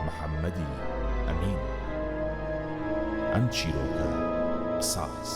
محەممەدی ئەمین ئەم چیرۆکە قساس.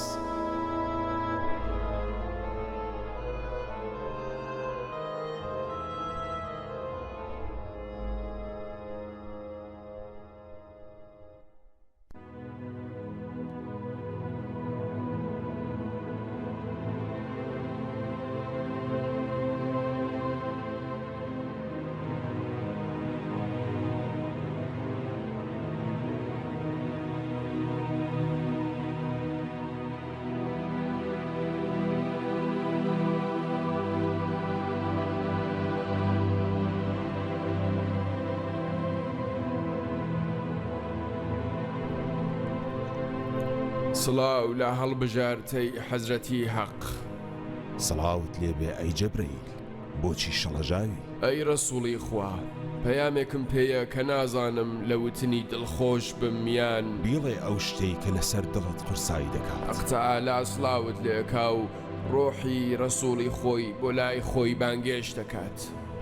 سڵاو لە هەڵبژارتەی حەزرەتی حەق. سڵاوت لێبێ ئەی جەبرەیل، بۆچی شەڵەژاوی؟ ئەی ڕەسووڵی خوا، پەیامێکم پێیە کە نازانم لە وتنی دڵخۆش بمیان بیڵێ ئەو شتەی کە لەسەر دڵت قورسایی دەکات. حەق تەعالا سڵاوت لێکا و ڕۆحی ڕەسووڵی خۆی بۆ لای خۆی بانگێش دەکات.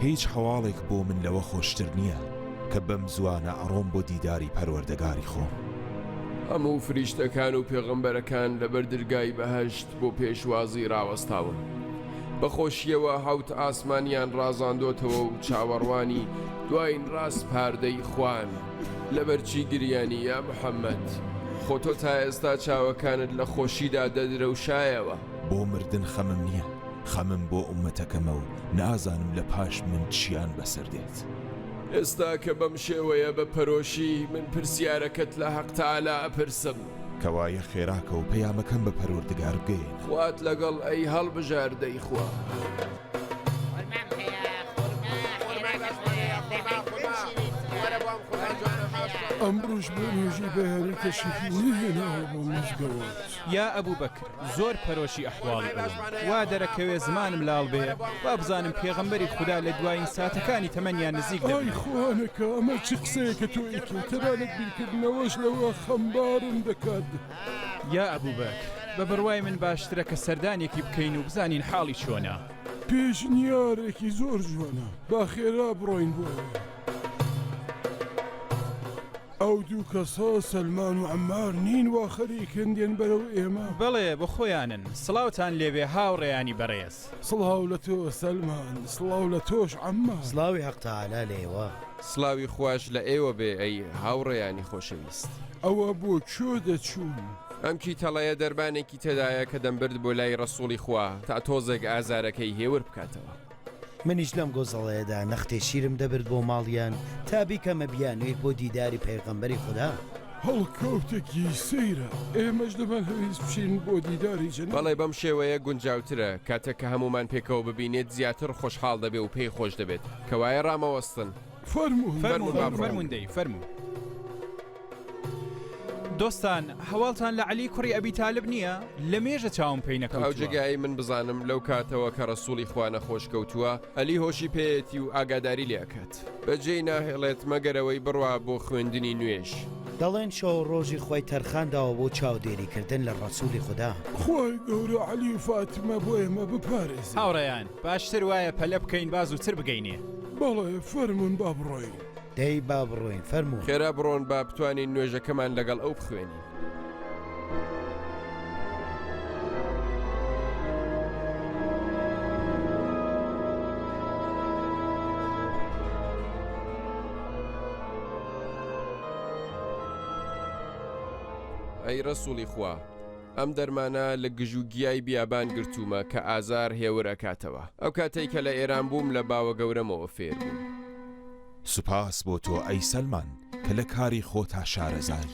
هیچ هەواڵێک بۆ من لەوە خۆشتر نییە کە بەم زوانە ئەڕۆم بۆ دیداری پەروەردەگاری خۆم. هەموو فریشتەکان و پێغەمبەرەکان لەبەر دەرگای بەهەشت بۆ پێشوازی ڕاوەستاون. بەخۆشیەوە هەوت ئاسمانیان ڕازاندۆتەوە و چاوەڕوانی دوایین ڕاست پاردەی خوان. لەبەرچی گریانی یا محەممەد، خۆ تۆ تا ئێستا چاوەکانت لە خۆشیدا دەدرەوشایەوە. بۆ مردن خەمم نییە، خەمم بۆ ئومەتەکەمە و نازانم لە پاش من چیان بەسەر دێت. ئێستا کە بەم شێوەیە بە پەرۆشی من پرسیارەکەت لە حەق تەعالا ئەپرسم، کەوایە خێراکە و پەیامەکەم بە پەروەردگار بگەین. خوات لەگەڵ ئەی هەڵبژاردەی خوا. ئەمڕۆژ بۆ نوێژی بەیانی تەشریفی نهێناوە بۆ مزگەوت. یا ئەبوو بەکر، زۆر پەرۆشی ئەحواڵی وا دەرەکەوێ زمانم لاڵ بێ با بزانم پێغەمبەری خوددا لە دوایین ساتەکانی تەمەنیان نزیک دەبێت. ئای خوانەکە، ئەمە چ قسەیە کە تۆ ئیکێ تەنانەت بیرکردنەوەش لەوە خەمبارم دەکات. یا ئەبوو بەکر، بە بڕوای من باشترە کە سەردانێکی بکەین و بزانین حاڵی چۆنە. پێشنیارێکی زۆر جوانە، با خێرا بڕۆین بۆ. ئەو دوو کەسە سەلمان و عەمار نین وا خەریکن دێن بەرەو ئێمە؟ بەڵێ بە خۆیانن. سڵاوتان لێبێ هاوڕێیانی بەڕێز. سڵاو لە تۆ سەلمان، سڵاو لە تۆش عەمار. سڵاوی حەق تەعالا لێوە. سڵاوی خوش لە ئێوە بێ ئەی هاوڕێیانی خۆشەویست. ئەوە بۆ کێ دەچوون؟ ئەم کیتەڵەیە دەربانێکی تێدایە کە دەمبرد بۆ لای ڕەسووڵی خوا تا تۆزێک ئازارەکەی هێور بکاتەوە. منیش لەم گۆزەڵەیەدا نەختێ شیرم دەبرد بۆ ماڵیان تا بیکەمە بیانوێک بۆ دیداری پێغەمبەری خوددا. هەڵکەوتێکی سەیرە، ئێمەش دەبان هەویست بشین بۆ دیداری جەناب. بەڵێ بەم شێوەیە گونجاوترە، کاتێک کە هەمومان پێکەوە ببینێت زیاتر خۆشحاڵ دەبێ و پێی خۆش دەبێت. کەوایە ڕامەوەستن. فەرموندەی فەرموو. دۆستان، هەواڵتان لە عەلی کوڕی ئەبی تالب نییە؟ لە مێژە چاوم پێی نەکەوتووە. ئەو جێگایی من بزانم لەو کاتەوە کە ڕەسووڵی خوا نەخۆش کەوتووە، ئەلی هۆشی پێیەتی و ئاگاداری لێکات. بەجێی ناهێڵێت مەگەرەوەی بڕوا بۆ خوێندنی نوێژ. دەڵێن شەو ڕۆژی خۆی تەرخانداوە بۆ چاودێریکردن لە ڕەسوولی خوددا. خۆی گەورە عەلی و فاتمە بۆ ئێمە بپارێزن. هاوڕێیان، باشتر وایە پەلە بکەین باز و تر بگەینێ. بەڵێ فەرمون با بڕۆین. دەی با بڕۆین، فەرموو. خێرا بڕۆن با بتوانین نوێژەکەمان لەگەڵ ئەو بخوێنین. ئەی ڕەسووڵی خوا، ئەم دەرمانە لە گژوگیای بیابان گرتوومە کە ئازار هێور ئەکاتەوە. ئەو کاتێک کە لە ئێران بووم لە باوە گەورەمەوە فێر بووم. سوپاس بۆ تۆ ئەی سەلمان کە لە کاری خۆتا شارەزای.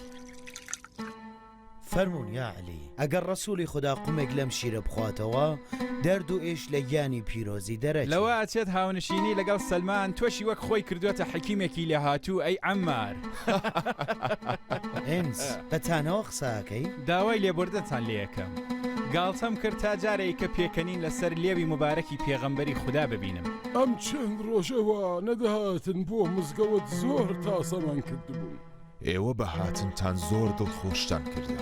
فەرموون یا عەلی، ئەگەر ڕەسوولی خوددا قومێک لەم شیرە بخواتەوە، دەرد و ئێش لە گیانی پیرۆزی دەرەچێت. لەوە ئاچێت هاونشینی لەگەڵ سەلمان تۆشی وەک خۆی کردوێتە حەکیمێکی لە هاتوو ئەی عەمار. ئێنس بەتانەوە قساکەی؟ داوای لێبوردنتان لێ یەکەم. گاڵتەم کرد تا جارێک کە پێکەنین لەسەر لێوی مبارەکی پێغەمبەری خوددا ببینم. ئەم چەند ڕۆژەوە نەدەهاتن بۆ مزگەوت زۆر تاسەمان کردبوون. ئێوە بە هاتنتان زۆر دڵخۆشتان کردە.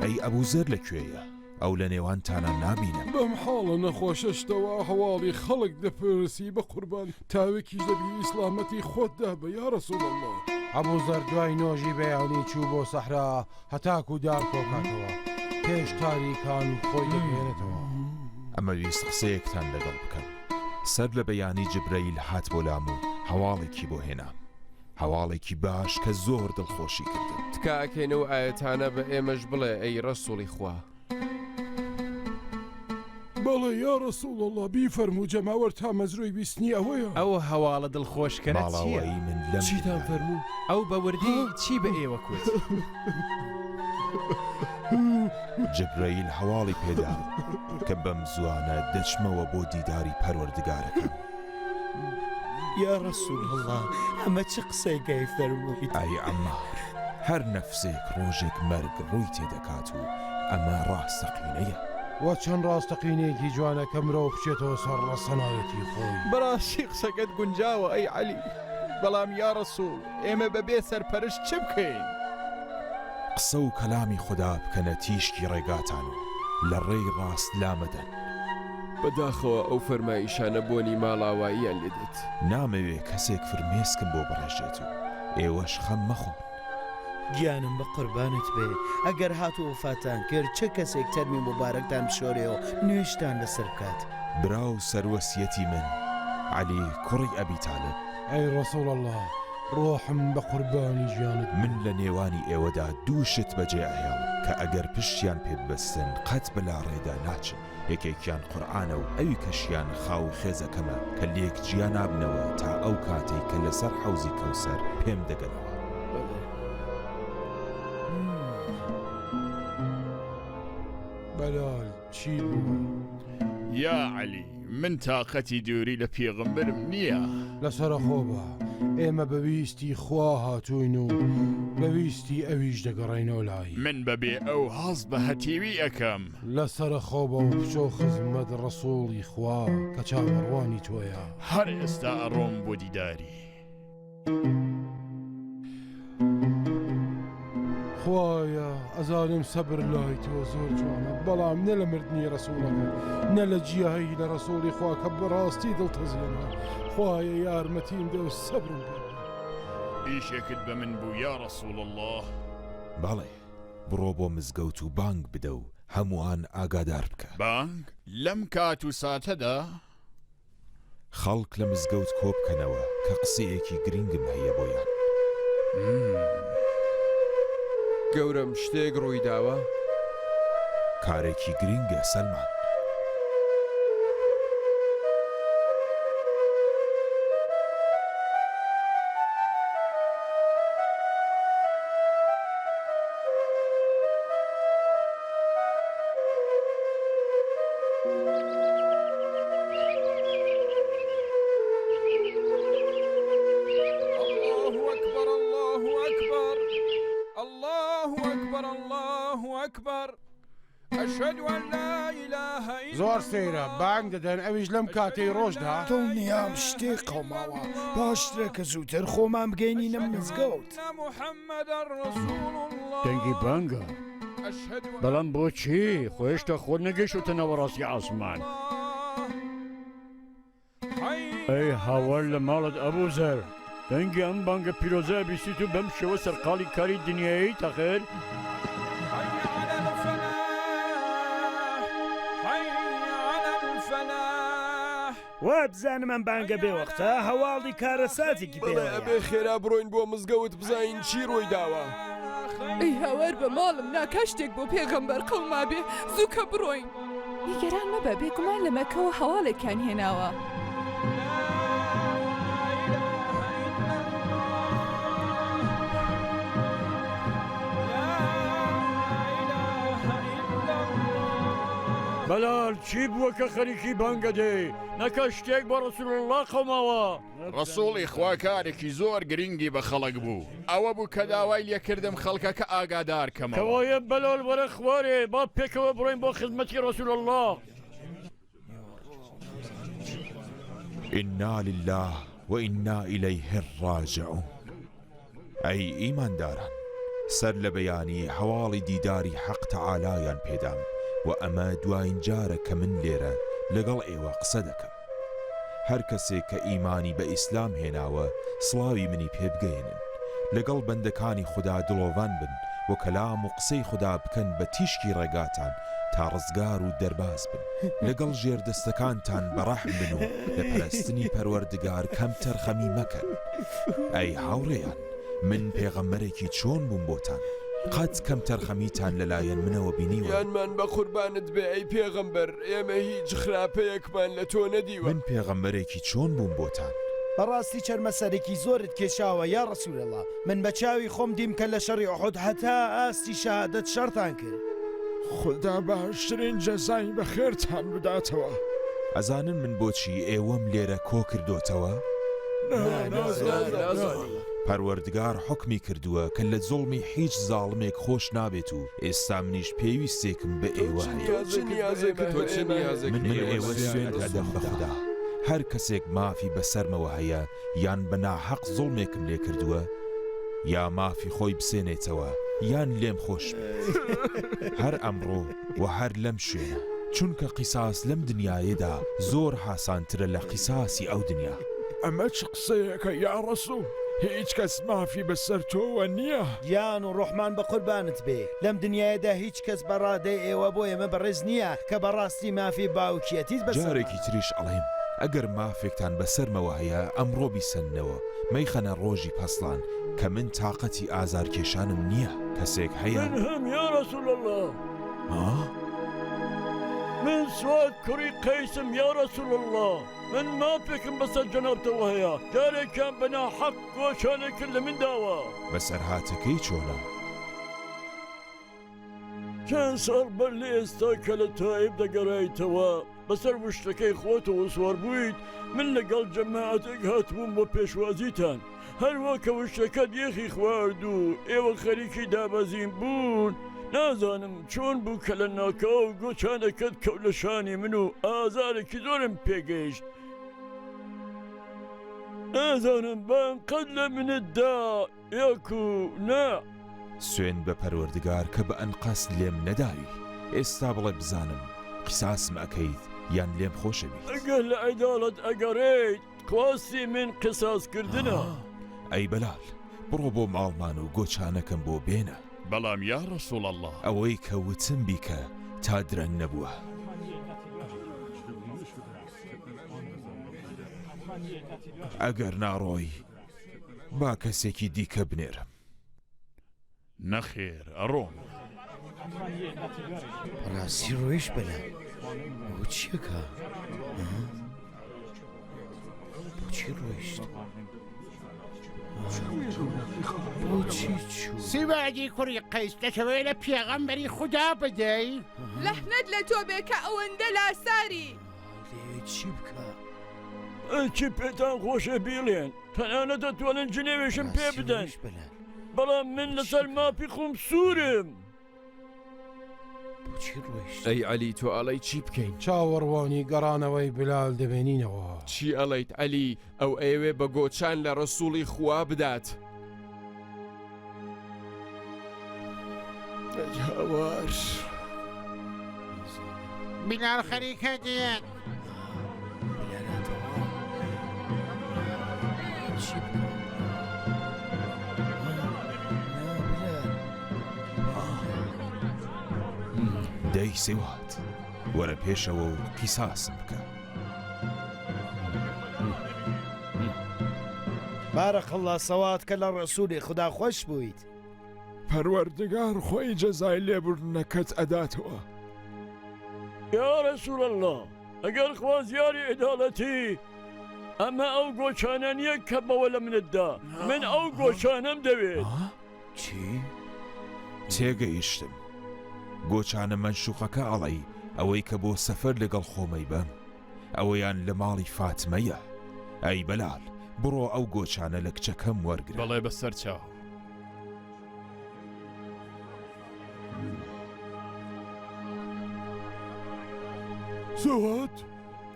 ئەی ئەبوزەر لەکوێیە؟ ئەو لە نێوانتانە نابینم. بەم حاڵە نەخۆشەشتەوە هەواڵی خەڵک دەپرسی بە قوربان تاوێکیش دەبی ئیسلامەتی خۆتدا بە یا رەسوڵ الله. ئەبوزەر دوای نۆژی بەیانی چوو بۆ سەحرا هەتاکو دار کۆکاتەوە پێش تاریکان خۆی دەگەێنێتەوە. ئەمە ویست قسەیەکتان لەگەڵ بکەم. سەر لە بەیانی جبرەیل هات بۆ لام و هەواڵێکی بۆ هێنام، هەواڵێکی باش کە زۆر دڵخۆشی کردم. تکاکەینەوە ئاەتانە بە ئێمەش بڵێ ئەی ڕەسوڵی خوا. بەڵێ یا رەسوڵ الله بیفەرموو جەماوەر تا مەزروی بیستنی ئەوەیە. ئەو هەواڵە دڵخۆشکەنە چییە؟ ماڵەوەی من لەم چیتان فەرموو؟ ئەو بە وردی چی بە ئێوە کوت؟ جبرەیل هەواڵی پێدا کە بەم زوانە دەچمەوە بۆ دیداری پەروەردگارەکەم. یا رەسوڵ الله ئەمە چ قسەیگەی فەرموویت؟ ئای ئەمار، هەر نەفسێک ڕۆژێک مەرگ ڕووی تێدەکات و ئەمە ڕاستەقینەیە. وە چەند ڕاستەقینێکی جوانە کە مرۆڤ بچێتەوە سەر ڕەسەنایەتی خۆی. بەڕاستی قسەکەت گونجاوە ئەی عەلی، بەڵام یا ڕەسوڵ ئێمە بەبێ سەرپەرشت چ بکەین؟ قسە و کەلامی خوددا بکەنە تیشکی ڕێگاتان و لە ڕێی ڕاست لامەدەن. بەداخەوە ئەو فەرمایشانە بۆنی ماڵاواییان لێدێت. نامەوێ کەسێک فرمێسکم بۆ بڕێژێت و ئێوەش خەم مەخۆن. گیانم بە قوربانت بێ ئەگەر هاتو وفاتان کرد چه کەسێک تەرمی مبارەکتان بشۆرێەوە نوێشتان لەسەر بکات. براو سەروەسیەتی من عەلی کوڕی ئەبی تالب، ئەی ڕەسوڵ الله ڕۆحم بە قوربانی ژیانت. من لە نێوانی ئێوەدا دووشت بەجێ ئەهێڵم کە ئەگەر پشتیان پێ ببەستن قەت بەلا ڕێدا ناچن. یەکێکیان قورئانە و ئەوی کەشیان خاو خێزەکەمە کە لێک جیا نابنەوە تا ئەو کاتەی کە لەسەر حەوزی کەوسەر پێم دەگەنەوە. بەلال چی بوو؟ یا عەلی من تاقەتی دووری لە پێغەمبەرم نییە. لەسەرە خۆ بە ئێمە بەویستی خوا هاتوین و بەویستی ئەویش دەگەڕێنەوە لای. من بەبێ ئەو هەست بە هەتیوی ئەەکەم. لەسەرە خۆ بە و بچۆ خزمەت ڕەسوڵی خوا کە چاوەڕوانی تۆیە. هەر ئێستا ئەڕۆم بۆ دیداری. خوایە ئەزانم سەبر لای تۆ زۆر جوانە، بەڵام نە لە مردنی ڕەسوڵەکە نە لە جیاهی لە ڕەسوڵی خوا کە بەڕاستی دڵتەزیێنە. خوایە یارمەتیم دە و سەبرم پێ. ئیشێکت بە من بوو یا ڕەسوڵ الله. بەڵێ بڕۆ بۆ مزگەوت و بانگ بدە و هەمووان ئاگادار بکە. بانگ لەم کات و ساتەدا خەڵک لە مزگەوت کۆبکەنەوە کە قسەیەکی گرنگم هەیە بۆیان. گەورم شتێک ڕووی داوە؟ کارێکی گرنگە سەلمان. زۆر سەیرە بانگ دەدەن ئەویش لەم کاتەی ڕۆژدا. دڵنیام شتێک قەوماوە باشترە کە زووتر خۆمان بگەینینە مزگەوت. دەنگی بانگە، بەڵام بۆچی خۆشتا خۆت نەگەیشتنەوە ڕاستی ئاسمان؟ ئەی هاوار لە ماڵت ئەبوزەر، دەنگی ئەم بانگە پیرۆزە بیستیت و بەم شێوە سەرقاڵی کاری دنیایی تەخێر؟ وا بزانم ئەم بانگە بێوەختە هەواڵی کارەساتێکی بڵێ ئەبێ خێرا بڕۆین بۆ مزگەوت بزین چی ڕۆی داوە. ئەی هاوار بە ماڵم ناکا شتێک بۆ پێغەمبەر قەوما بێ زووکە بڕۆین. نیگەران مەبە بێگومان لە مەکەوە هەواڵێکیان هێناوە. بەلال چی بووە کە خەریکی بانگە دێ؟ نەکە شتێک بە ڕەسوڵ الله قەوماوە. ڕەسوڵی خوا کارێکی زۆر گرنگی بە خەڵک بوو. ئەوە بوو کە داوای لێکردم خەڵکەکە ئاگادار کەمەوە. کەوایە بەلال وەرە خوارێ با پێکەوە بڕۆین بۆ خزمەتی ڕەسوڵ الله. ئینا لله وئینا ئیلەیه ڕاجعون. ئەی ئیمانداران، سەر لە بەیانی هەواڵی دیداری حەق تەعالایان پێدام و ئەمە دوایین جارە کە من لێرە لەگەڵ ئێوە قسە دەکەم. هەر کەسێک کە ئیمانی بە ئیسلام هێناوە سڵاوی منی پێ بگەێنن، لەگەڵ بەندەکانی خوددا دڵۆڤان بن و کەلام و قسەی خوددا بکەن بە تیشکی ڕێگاتان تا ڕزگار و دەرباز بن، لەگەڵ ژێردەستەکانتان بەڕەحم بن و لە پەرستنی پەروەردگار کەم تەرخەمی مەکەن. ئەی هاوڕێیان، من پێغەمبەرێکی چۆن بووم بۆتان؟ قەت کەم تەرخەمیتان لەلایەن منەوە بینیوە؟ یانمان بە قوربانت بێ ئەی پێغەمبەر، ئێمە هیچ خراپەیەکمان لە تۆ نەدیوە. من پێغەمبەرێکی چۆن بووم بۆتان؟ بەڕاستی چەرمەسەرێکی زۆرت کێشاوە یا ڕەسوولەڵڵا، من بە چاوی خۆم دیم کە لە شەڕی ئوحود هەتا ئاستی شەهادەت شەرتان کرد. خدا باشترین جەزای بەخێرتان بداتەوە. ئەزانن من بۆچی ئێوەم لێرە کۆ کردوتەوە؟ پەروەردگار حکمی کردووە کە لە زوڵمی هیچ زاڵمێک خۆش نابێت و ئێستا منیش پێویستێکم بە ئێوە من ئێوە سوێن ئەدەم بە خوددا. هەر کەسێک مافی بەسەرمەوە هەیە یان بە ناحەق زوڵمێکم لێ کردووە یا مافی خۆی بسێنێتەوە یان لێم خۆش بێت. هەر ئەمڕۆ و هەر لەم شوێنە، چونکە قیساس لەم دنیاەدا زۆر حاسانترە لە قیساسی ئەو دنیا. ئەمە چ قسەیەکە یا ڕەسوول؟ هیچ کەس مافی بەسەر تۆوە نییە. گیان و ڕۆحمان بە قوربانت بێ، لەم دنیادا هیچ کەس بەڕادەی ئێوە بۆ ئێمە بەڕێز نییە کە بەڕاستی مافی باوکیەتیت بەسەر. جارێکی تریش ئەڵێم ئەگەر مافێکتان بەسەرمەوە هەیە ئەمڕۆ بیسەنەوە، مەیخەنە ڕۆژی پەسڵان کە من تااقەتی ئازارکێشانم نییە. کەسێک هەیە؟ من هەم یا ڕەسوولەڵڵا. من سواد کوڕی قەیسم یا ڕەسوولەڵڵا. من مافێکم بەسەر جەنابتەوە هەیە، جارێکیان بە ناحەق گۆشانێک کرد لە من داوە. بەسەرهاتەکەی چۆنە؟ چەند ساڵ بەر لە ئێستا کە لە تایب دەگەڕایتەوە بەسەر وشتەکەی خۆتەوە سوار بوویت، من لەگەڵ جەماعەتێک هاتبووم بۆ پێشوازیتان، هەروە کە وشتەکەت یەخی خوارد و ئێوە خەریکی دابەزین بوون. نازانم چۆن بوو کە لە ناکاو گۆچانەکەت کەوت لە شانی من و ئازارێکی زۆرم پێگەیشت. نازانم بەم قەت لە منتدا یاکو نا. سوێن بە پەروەردگار کە بە ئەنقەس لێم نەداوی. ئێستا بڵێ بزانم قیساسم ئەکەیت یان لێم خۆشە بیت؟ ئەگەر لە عەداڵەت ئەگەڕێیت خواستی من قساسکردنە. ئەی بەلال، بڕۆ بۆ ماڵمان و گۆچانەکەم بۆ بێنە. بەڵام یا ڕەسوولەڵڵا، ئەوەی کە وتم بیکە تا درەنگ نەبووە. ئەگەر ناڕۆی با کەسێکی دیکە بنێرم. نەخێر ئەڕۆم. ڕاستی ڕۆیش بەلە ئەو چیەکە؟ بۆچی ڕۆیشت؟ سیواجی کوڕی قەیس دەتەوێت لە پێغەمبەری خوددا بدەی؟ لەحنەت لە تۆ بێ کە ئەوەندە لاساری. چی بکە؟ چی پێتان خۆشە بیڵێن، تەنانەت دەتوانن جنێوێشم پێ بدەن، بەڵام من لەسەر مافی خۆم سوورم. ئەی عەلی تۆ ئەڵەی چی بکەین؟ چاوەڕوانی گەڕانەوەی بلال دەبێنینەوە. چی ئەڵەیت عەلی؟ ئەو ئێوێ بە گۆچان لە ڕەسووڵی خوا بدات. هەوار بلال خەریکە دێت. دەی سێوات، وەرە پێشەوە و قیساسم بکە. بارەقەڵڵا سەوات کە لە ڕەسوولی خوددا خۆش بوویت. پەروەردگار خۆی جەزای لێبوردنەکەت ئەداتەوە. یا ڕەسوولەڵڵا، ئەگەر خوا زیاری عەداڵەتی ئەمە ئەو گۆچانە نییە کە بەوە لە منتدا، من ئەو گۆچانەم دەوێت. چی؟ تێگەیشتم. گۆچانە منشوقەکە ئەڵەی ئەوەی کە بۆ سەفەر لەگەڵ خۆمەی بەم، ئەوەیان لە ماڵی فاتمەیە. ئەی بەلال، بڕۆ ئەو گۆچانە لە کچەکەم وەرگرە. بەڵێ بەسەر چاو. سەوات،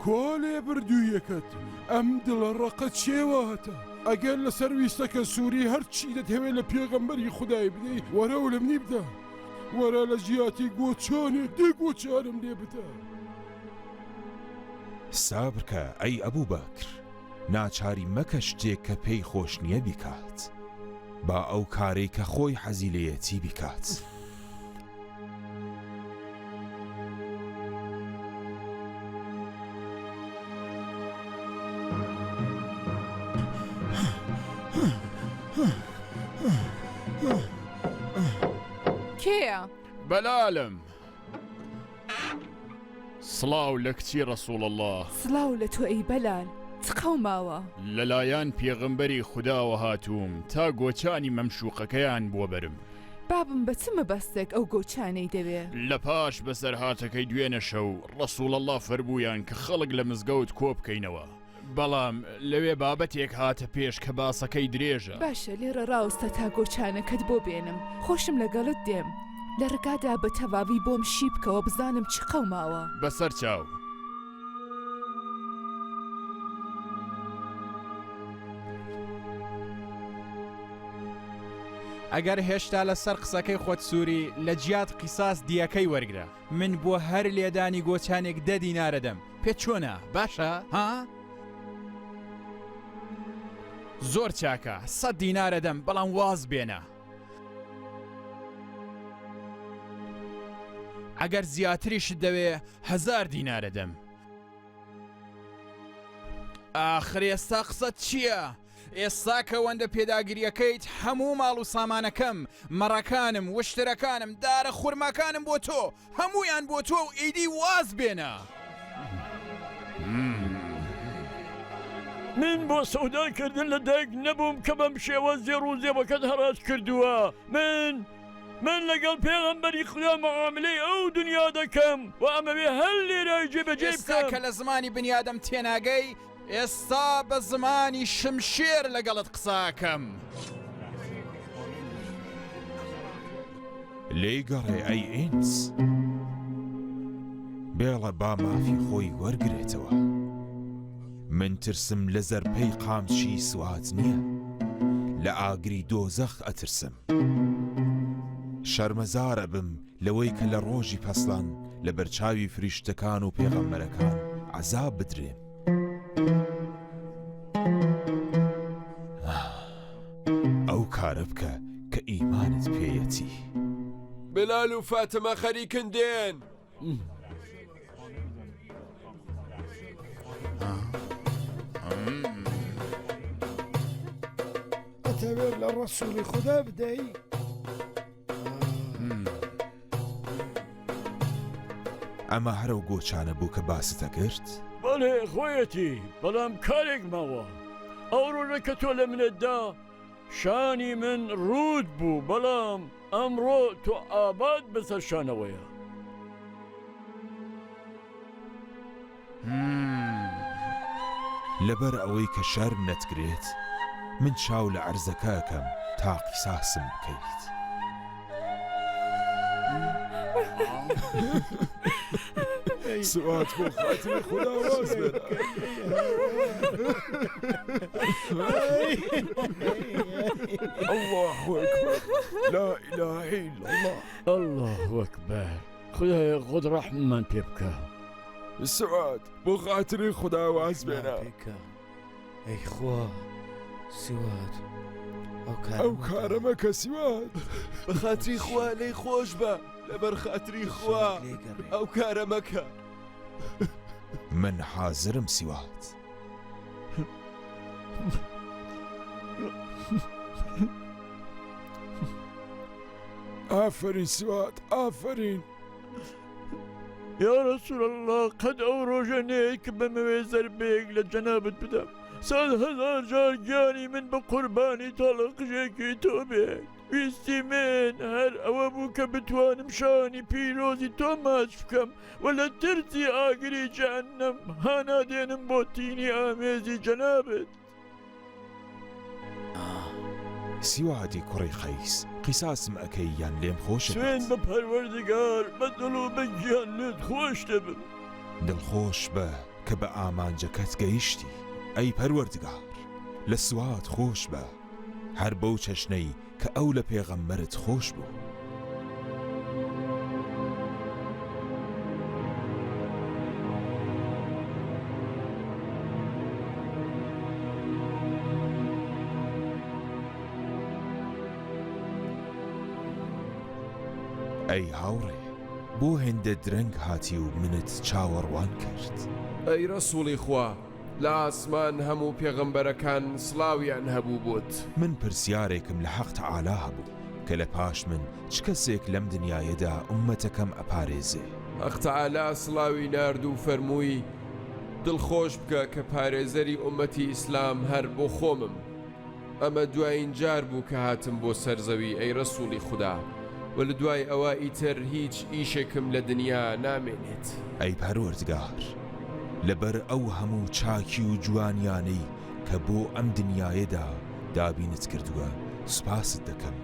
کوا لێ بردوویەکەت؟ ئەم دڵە ڕقە چێواتە؟ ئەگەر لەسەر ویستەکە سووری هەرچی دەتەوێت لە پێغەمبەری خودای بدەیت وەرە و لە منی بدە. وەرە لە ژیاتی گۆچانێک دێ گۆچانم لێ بدە. سابرکە ئەی ئەبوو بەکر، ناچاری مەکە شتێک کە پێی خۆش نییە بیکات، با ئەو کارەی کە خۆی حەزی لەیەتی بیکات. کێیە؟ بەلالم سڵاو لە کچی ڕەسوڵ الله. سڵاو لە تۆ ئەی بەلال، چ قەوماوە؟ لەلایەن پێغەمبەری خودداوە هاتووم تا گۆچانی مەمشوقەکەیان بووە بەرم. بابم بە چ مەبەستێک ئەو گۆچانەی دەوێ؟ لە پاش بەسەر هاتەکەی دوێنە شەو ڕەسوڵ الله فەرموویان کە خەڵک لە مزگەوت کۆ بکەینەوە، بەڵام لەوێ بابەتێک هاتە پێش کە باسەکەی درێژە. باشە لێرە ڕاوستە تا گۆچانەکەت بۆ بێنم، خۆشم لەگەڵت دێم، لە ڕگادا بە تەواوی بۆم شی بکەوە بزانم چ قەوماوە. بەسەر چاو. ئەگەر هێشتا لەسەر قسەکەی خۆت سووری لە جیات قیساس دیەکەی وەرگرە، من بۆ هەر لێدانی گۆچانێک 10 دینارە دەم. پێ چۆنە باشە ها؟ زۆر چاکە 100 دینارە دەم، بەڵام واز بێنە. ئەگەر زیاتریشت دەوێ 1000 دینارە دەم. ئاخر ئێستا قسەت چییە؟ ئێستا کە وەندە پێداگیریەکەیت هەموو ماڵ و سامانەکەم، مەڕەکانم، وشترەکانم، دارە خورماکانم بۆ تۆ، هەمویان بۆ تۆ و ئیدی واز بێنە. من بۆ سەوداکردن لە دایک نەبووم کە بەم شێوە زێڕ و زێبەکەت هەراج کردووە. من لەگەڵ پێغەمبەری خوددا مەعاملەی ئەو دنیا دەکەم و ئەمەوێ هەر لێرای جێبەجێ بکەم. ئێستا کە لە زمانی بنیادەم تێناگەی، ئێستا بە زمانی شمشێر لەگەڵت قساکەم. لێی گەڕێ ئەی ئینس، بێڵە با مافی خۆی وەرگێتەوە. من ترسم لە زەرپەی قامچی سوات نییە، لە ئاگری دۆزەخ ئەترسم. شەرمەزارە بم لەوەی کە لە ڕۆژی پەسڵان لە بەرچاوی فریشتەکان و پێغەمبەرەکان عەزاب بدرێم. ئەو کارە بکە کە ئیمانت پێیەتی. بلال و فاتمە خەریکن دێن. ئەتەوێت لە ڕەسوولی خوددا بدەی؟ ئەمە هەرە و گۆچانە بوو کە باستە کرد؟ بەڵێ خۆیەتی، بەڵام کارێک ماوە. ئەو ڕۆژە کە تۆ لە منەتدا شانی من ڕوود بوو، بەڵام ئەمڕۆ تۆ ئاباد بەسەر شانەوەیە. لەبەر ئەوەی کە شەرم نەتگرێت، من چاو لە عەرزەکەکەم تا قیساسم بکەیت. سوات بۆ خاتری خوددا واز بێنە. الله أكبر، لا إله إلا الله. الله أكبر، خدای خود ڕەحممان پێ بکە. سوات بۆ خاتری خوددا واز بێنە. ئەی خوا سوات، ئەو کارە مەکە سوات. بە خاتری خوا لێی خۆش بە، لەبەر خاتری خوا ئەو کارە مەکە. من حازرم سوات. ئافرین سوات، ئافرین. یا رسول الله، قەت ئەو ڕۆژە نەیە کە بەمەوێ زەربەیەک لە جەنابەت بدەم. 100,000 جار گیانی من بە قوربانی تاڵەقژێکی تۆ بێت. ویستی من هەر ئەوە بوو کە بتوانم شانی پیرۆزی تۆ ماچ بکەم و لە ترسی ئاگری جەهەنەم هانادێنم بۆ تینی ئامێزی جەنابەت. سیوادی کوڕی خەیس، قیساسم ئەکەی یان لێم خۆشە؟ سوێن بە پەروەردگار، بە دڵ و بە گیان لێت خۆش دەبم. دڵخۆش بە کە بە ئامانجەکەت گەیشتی. ئەی پەروەردگار، لە سوات خۆش بە، هەر بەو چەشنەی کە ئەو لە پێغەمبەرت خۆش بوو. ئەی هاوڕێ بۆ هێندە درەنگ هاتی و منت چاوەڕوان کرد ئەی ڕەسووڵی خوا لە ئاسمان هەموو پێغەمبەرەکان سڵاویان هەبوو بۆت من پرسیارێکم لە حەق تەعالا هەبوو کە لە پاش من چ کەسێک لەم دنیایەدا ئومەتەکەم ئەپارێزێ حەق تەعالا سڵاوی نارد و فەرمووی دڵخۆش بکە کە پارێزەری ئومەتی ئیسلام هەر بۆ خۆمم ئەمە دوایین جار بوو کە هاتم بۆ سەرزەوی ئەی ڕەسووڵی خوددا و لە دوای ئەوە ئیتر هیچ ئیشێکم لە دنیا نامێنێت ئەی پەروەردگار لەبەر ئەو هەموو چاکی و جوانیانەی کە بۆ ئەم دنیایەدا دابینت کردووە سوپاست دەکەم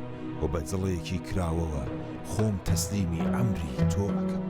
و بە دڵێکی کراوەوە خۆم تەسلیمی ئەمری تۆ ئەکەم